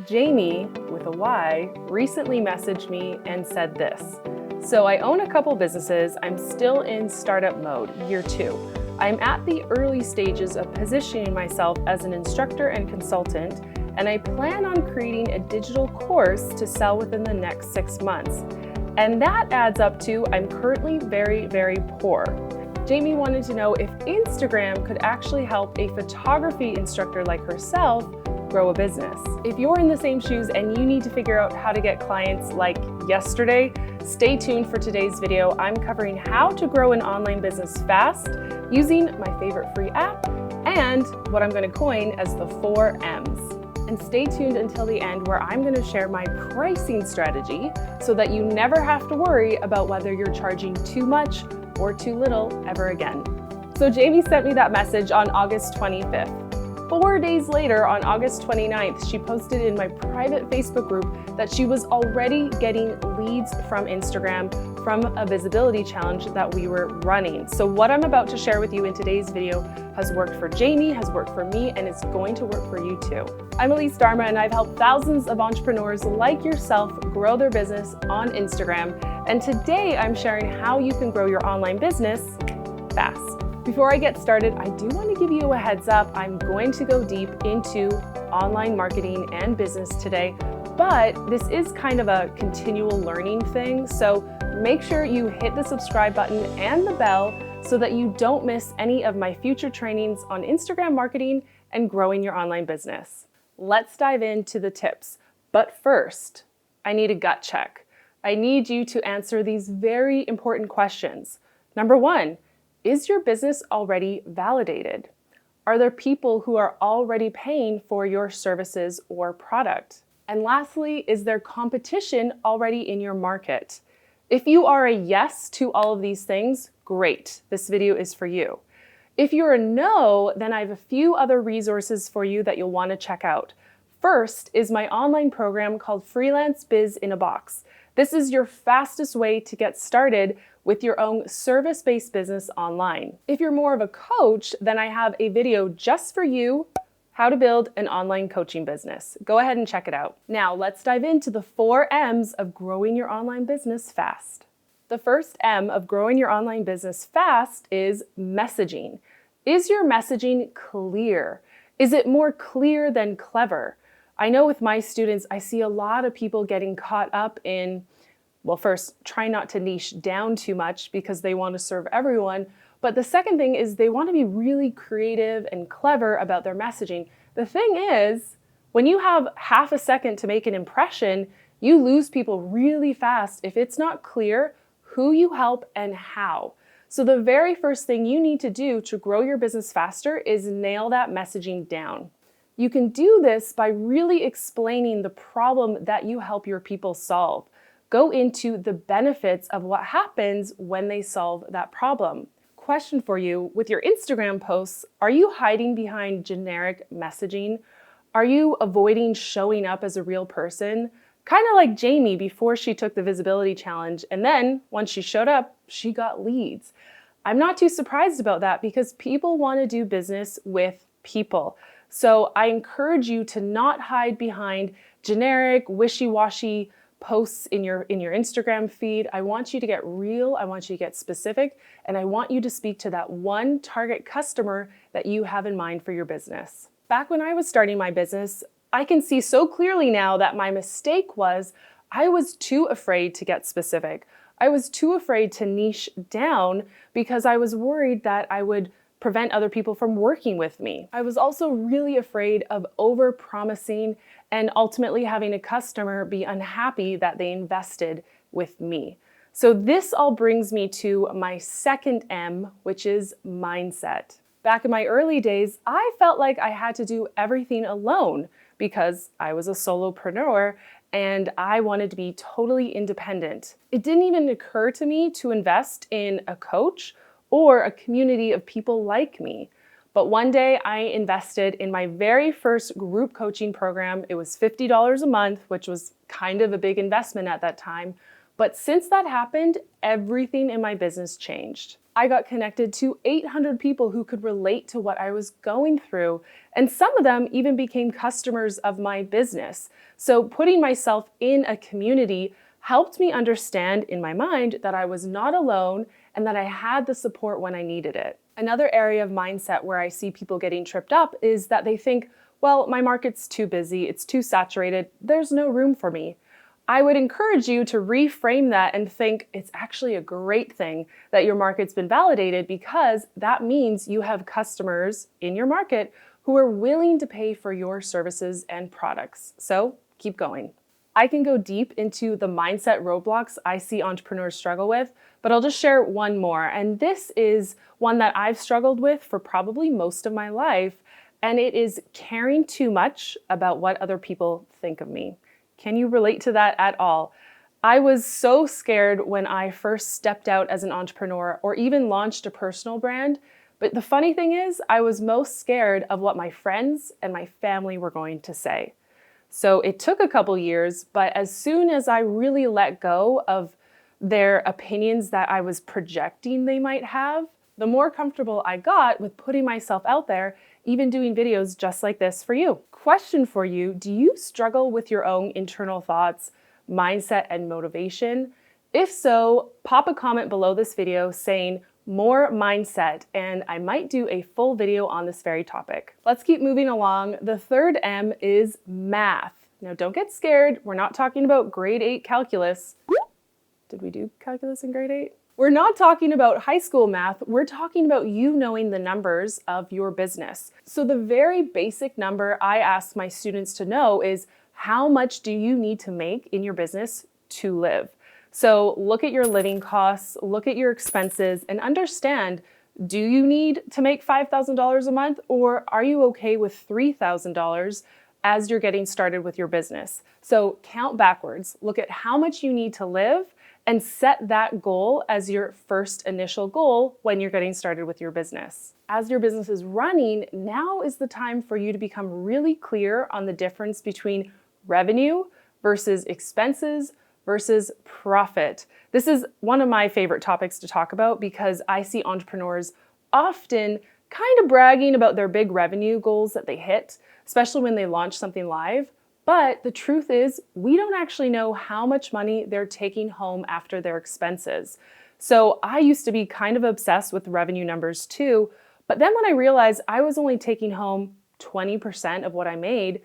Jamie, with a Y, recently messaged me and said this. So I own a couple businesses. I'm still in startup mode, year 2. I'm at the early stages of positioning myself as an instructor and consultant, and I plan on creating a digital course to sell within the next 6 months. And that adds up to I'm currently very, very poor. Jamie wanted to know if Instagram could actually help a photography instructor like herself grow a business. If you're in the same shoes and you need to figure out how to get clients like yesterday, stay tuned for today's video. I'm covering how to grow an online business fast using my favorite free app and what I'm going to coin as the 4 M's. And stay tuned until the end where I'm going to share my pricing strategy so that you never have to worry about whether you're charging too much or too little ever again. So Jamie sent me that message on August 25th. 4 days later, on August 29th, she posted in my private Facebook group that she was already getting leads from Instagram from a visibility challenge that we were running. So what I'm about to share with you in today's video has worked for Jamie, has worked for me, and it's going to work for you too. I'm Elise Darma, and I've helped thousands of entrepreneurs like yourself grow their business on Instagram. And today I'm sharing how you can grow your online business fast. Before I get started, I do want to give you a heads up. I'm going to go deep into online marketing and business today, but this is kind of a continual learning thing. So make sure you hit the subscribe button and the bell so that you don't miss any of my future trainings on Instagram marketing and growing your online business. Let's dive into the tips. But first, I need a gut check. I need you to answer these very important questions. Number 1, is your business already validated? Are there people who are already paying for your services or product? And lastly, is there competition already in your market? If you are a yes to all of these things, great, this video is for you. If you're a no, then I have a few other resources for you that you'll want to check out. First is my online program called Freelance Biz in a Box. This is your fastest way to get started with your own service-based business online. If you're more of a coach, then I have a video just for you, how to build an online coaching business. Go ahead and check it out. Now let's dive into the 4 M's of growing your online business fast. The first M of growing your online business fast is messaging. Is your messaging clear? Is it more clear than clever? I know with my students, I see a lot of people getting caught up in, well, first, try not to niche down too much because they want to serve everyone. But the second thing is they want to be really creative and clever about their messaging. The thing is, when you have half a second to make an impression, you lose people really fast if it's not clear who you help and how. So the very first thing you need to do to grow your business faster is nail that messaging down. You can do this by really explaining the problem that you help your people solve. Go into the benefits of what happens when they solve that problem. Question for you, with your Instagram posts, are you hiding behind generic messaging? Are you avoiding showing up as a real person? Kind of like Jamie before she took the visibility challenge, and then once she showed up, she got leads. I'm not too surprised about that because people want to do business with people. So I encourage you to not hide behind generic, wishy-washy posts in your Instagram feed. I want you to get real, I want you to get specific, and I want you to speak to that one target customer that you have in mind for your business. Back when I was starting my business, I can see so clearly now that my mistake was I was too afraid to get specific. I was too afraid to niche down because I was worried that I would prevent other people from working with me. I was also really afraid of over-promising and ultimately having a customer be unhappy that they invested with me. So this all brings me to my second M, which is mindset. Back in my early days, I felt like I had to do everything alone because I was a solopreneur and I wanted to be totally independent. It didn't even occur to me to invest in a coach or a community of people like me. But one day I invested in my very first group coaching program. It was $50 a month, which was kind of a big investment at that time. But since that happened, everything in my business changed. I got connected to 800 people who could relate to what I was going through, and some of them even became customers of my business. So putting myself in a community helped me understand in my mind that I was not alone and that I had the support when I needed it. Another area of mindset where I see people getting tripped up is that they think, well, my market's too busy, it's too saturated, there's no room for me. I would encourage you to reframe that and think it's actually a great thing that your market's been validated, because that means you have customers in your market who are willing to pay for your services and products. So keep going. I can go deep into the mindset roadblocks I see entrepreneurs struggle with, but I'll just share one more. And this is one that I've struggled with for probably most of my life, and it is caring too much about what other people think of me. Can you relate to that at all? I was so scared when I first stepped out as an entrepreneur or even launched a personal brand. But the funny thing is, I was most scared of what my friends and my family were going to say. So it took a couple years, but as soon as I really let go of their opinions that I was projecting they might have, the more comfortable I got with putting myself out there, even doing videos just like this for you. Question for you: do you struggle with your own internal thoughts, mindset, and motivation? If so, pop a comment below this video saying more mindset, and I might do a full video on this very topic. Let's keep moving along. The third M is math. Now don't get scared, we're not talking about grade 8 calculus. Did we do calculus in grade 8? We're not talking about high school math, we're talking about you knowing the numbers of your business. So the very basic number I ask my students to know is, how much do you need to make in your business to live? So look at your living costs, look at your expenses, and understand, do you need to make $5,000 a month, or are you okay with $3,000 as you're getting started with your business? So count backwards, look at how much you need to live, and set that goal as your first initial goal when you're getting started with your business. As your business is running, now is the time for you to become really clear on the difference between revenue versus expenses versus profit. This is one of my favorite topics to talk about because I see entrepreneurs often kind of bragging about their big revenue goals that they hit, especially when they launch something live. But the truth is, we don't actually know how much money they're taking home after their expenses. So I used to be kind of obsessed with revenue numbers too, but then when I realized I was only taking home 20% of what I made,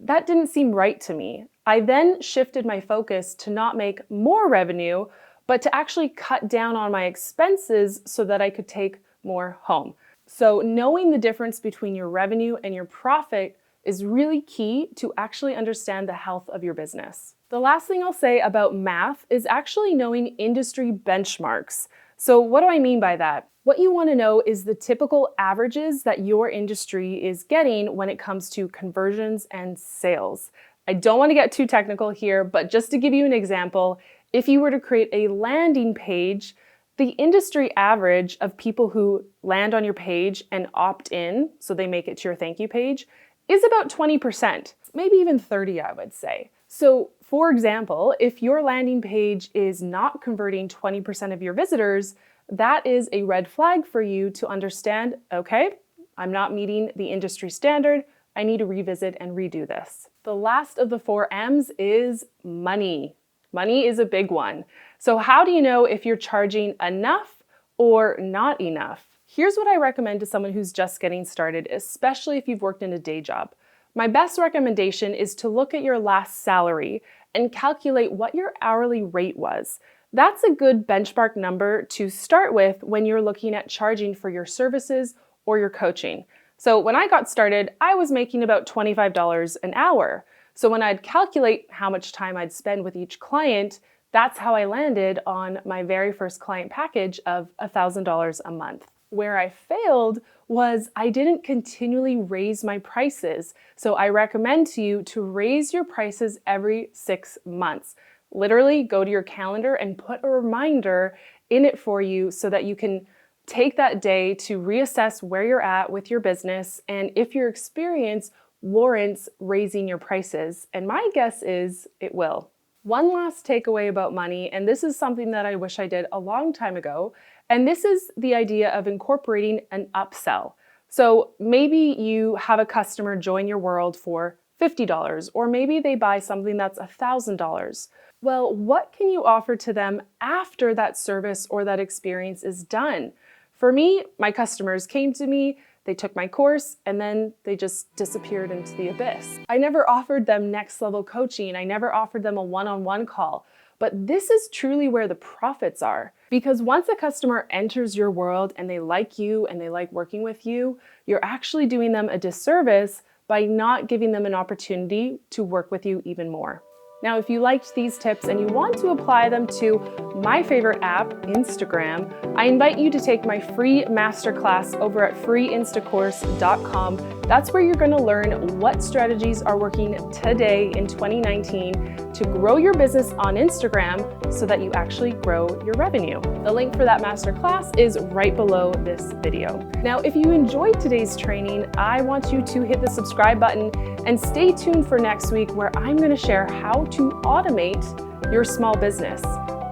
that didn't seem right to me. I then shifted my focus to not make more revenue, but to actually cut down on my expenses so that I could take more home. So knowing the difference between your revenue and your profit is really key to actually understand the health of your business. The last thing I'll say about math is actually knowing industry benchmarks. So what do I mean by that? What you want to know is the typical averages that your industry is getting when it comes to conversions and sales. I don't want to get too technical here, but just to give you an example, if you were to create a landing page, the industry average of people who land on your page and opt in, so they make it to your thank you page, is about 20%, maybe even 30, I would say. So for example, if your landing page is not converting 20% of your visitors, that is a red flag for you to understand, okay, I'm not meeting the industry standard, I need to revisit and redo this. The last of the 4 M's is money. Money is a big one. So how do you know if you're charging enough or not enough? Here's what I recommend to someone who's just getting started, especially if you've worked in a day job. My best recommendation is to look at your last salary and calculate what your hourly rate was. That's a good benchmark number to start with when you're looking at charging for your services or your coaching. So when I got started, I was making about $25 an hour. So when I'd calculate how much time I'd spend with each client, that's how I landed on my very first client package of $1,000 a month. Where I failed was I didn't continually raise my prices. So I recommend to you to raise your prices every 6 months. Literally go to your calendar and put a reminder in it for you so that you can take that day to reassess where you're at with your business and if your experience warrants raising your prices. And my guess is it will. One last takeaway about money, and this is something that I wish I did a long time ago, And this is the idea of incorporating an upsell. So maybe you have a customer join your world for $50, or maybe they buy something that's $1,000. Well, what can you offer to them after that service or that experience is done? For me, my customers came to me, they took my course, and then they just disappeared into the abyss. I never offered them next level coaching. I never offered them a one-on-one call. But this is truly where the profits are. Because once a customer enters your world and they like you and they like working with you, you're actually doing them a disservice by not giving them an opportunity to work with you even more. Now, if you liked these tips and you want to apply them to my favorite app, Instagram, I invite you to take my free masterclass over at freeinstacourse.com. That's where you're going to learn what strategies are working today in 2019 to grow your business on Instagram so that you actually grow your revenue. The link for that masterclass is right below this video. Now, if you enjoyed today's training, I want you to hit the subscribe button and stay tuned for next week, where I'm going to share how to automate your small business.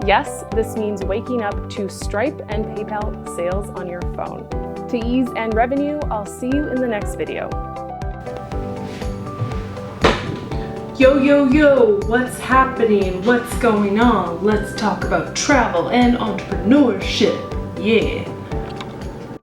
Yes, this means waking up to Stripe and PayPal sales on your phone. To ease and revenue, I'll see you in the next video. Yo, what's happening? What's going on? Let's talk about travel and entrepreneurship. Yeah.